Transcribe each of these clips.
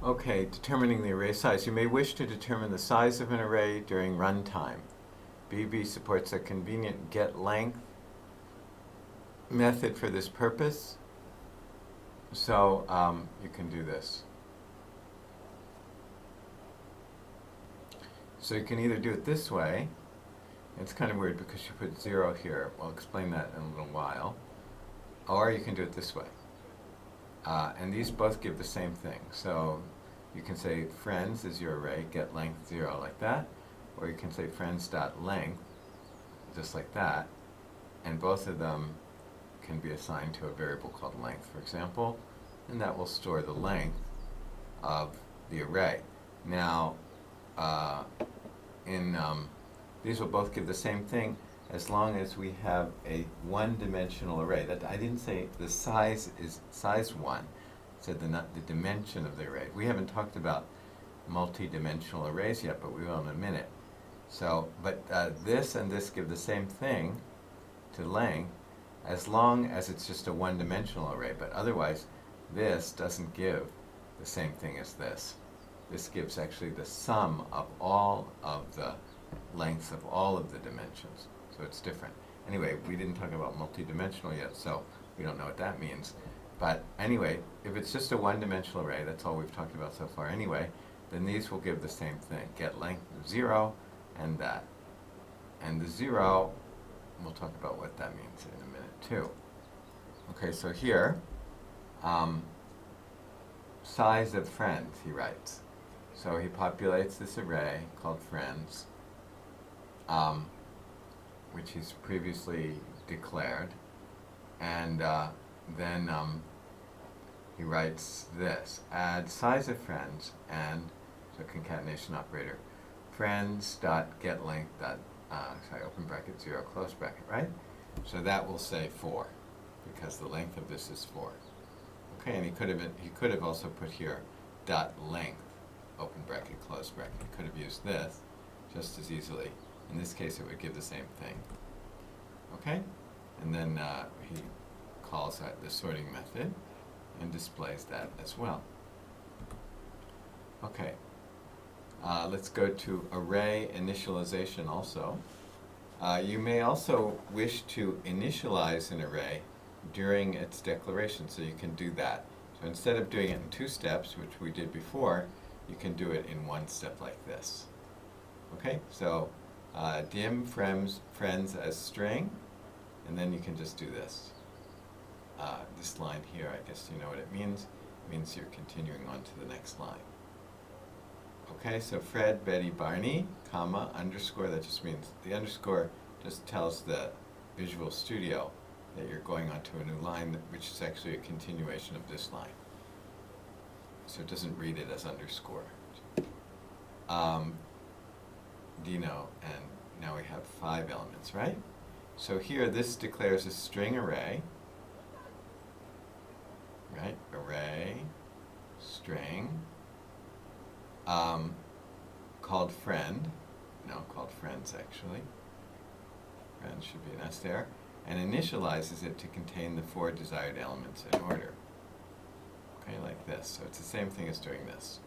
Okay, determining the array size. You may wish to determine the size of an array during runtime. BB supports a convenient getLength method for this purpose. So you can do this. So you can either do it this way. It's kind of weird because you put 0 here. I'll explain that in a little while. Or you can do it this way. And these both give the same thing. So you can say friends is your array, get length 0 like that. Or you can say friends.length, just like that. And both of them can be assigned to a variable called length, for example. And that will store the length of the array. Now, these will both give the same thing as long as we have a one-dimensional array. That I didn't say the size is size 1. I said the dimension of the array. We haven't talked about multi-dimensional arrays yet, but we will in a minute. So, but this and this give the same thing to length as long as it's just a one-dimensional array. But otherwise, this doesn't give the same thing as this. This gives actually the sum of all of the lengths of all of the dimensions. So it's different. Anyway, we didn't talk about multi-dimensional yet, so we don't know what that means. But anyway, if it's just a one-dimensional array, that's all we've talked about so far anyway, then these will give the same thing. Get length 0 and that. And the 0, we'll talk about what that means in a minute too. Okay, so here, size of friends, he writes. So he populates this array called friends, which he's previously declared, and then he writes this: add size of friends and so concatenation operator friends dot get length dot open bracket 0 close bracket, right? So that will say 4 because the length of this is 4. Okay, and he could have also put here dot length open bracket close bracket. He could have used this just as easily. In this case, it would give the same thing. Okay? And then he calls out the sorting method and displays that as well. Okay. Let's go to array initialization also. You may also wish to initialize an array during its declaration, so you can do that. So instead of doing it in 2 steps, which we did before, you can do it in 1 step like this. Okay, so dim friends as string, and then you can just do this. This line here, I guess you know what it means. It means you're continuing on to the next line. Okay, so Fred, Betty, Barney, comma, underscore, that just means, the underscore just tells the Visual Studio that you're going on to a new line, which is actually a continuation of this line. So it doesn't read it as underscore. Dino, and now we have 5 elements, right? So here, this declares a string array, right? Array, string, called friend, no, called friends actually. Friends should be an S there, and initializes it to contain the 4 desired elements in order. Okay, like this. So it's the same thing as doing this.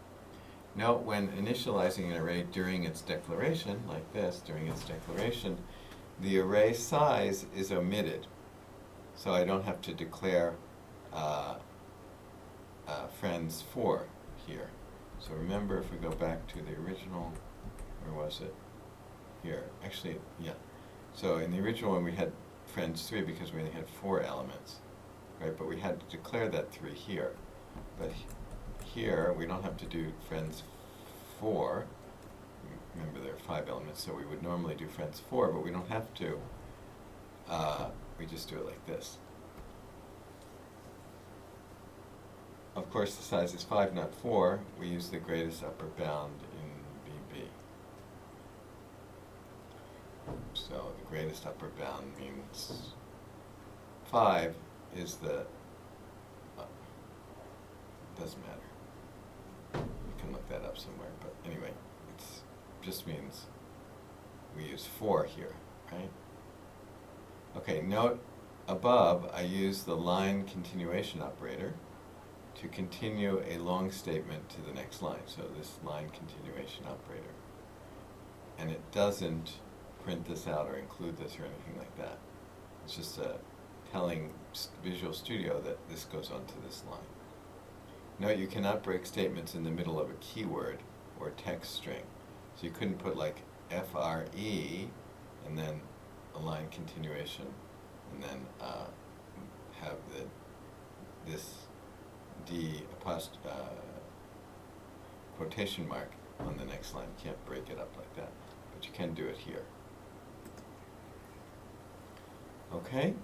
Note when initializing an array during its declaration, like this, during its declaration, the array size is omitted. So I don't have to declare friends 4 here. So remember, if we go back to the original, where was it? Here, actually, yeah. So in the original one we had friends 3 because we only had 4 elements, right? But we had to declare that 3 here. But here we don't have to do friends 4. Remember there are 5 elements, so we would normally do friends 4, but we don't have to. We just do it like this. Of course, the size is 5, not 4. We use the greatest upper bound in BB. So the greatest upper bound means 5 is the, doesn't matter. You can look that up somewhere, but anyway, it just means we use 4 here, right? Okay, note above I use the line continuation operator to continue a long statement to the next line, so this line continuation operator. And it doesn't print this out or include this or anything like that. It's just telling Visual Studio that this goes on to this line. Note you cannot break statements in the middle of a keyword or text string. So you couldn't put like FRE and then a line continuation and then have this quotation mark on the next line. You can't break it up like that, but you can do it here. Okay,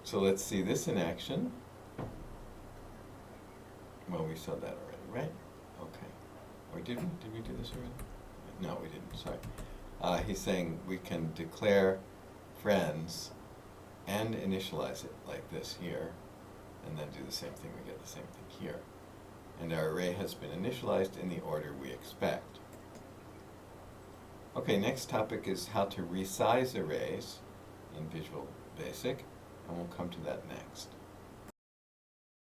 so let's see this in action. Well, we saw that already, right? Okay. Or did we do this already? No, we didn't, sorry. He's saying we can declare friends and initialize it like this here, and then do the same thing, we get the same thing here. And our array has been initialized in the order we expect. Okay, next topic is how to resize arrays in Visual Basic, and we'll come to that next.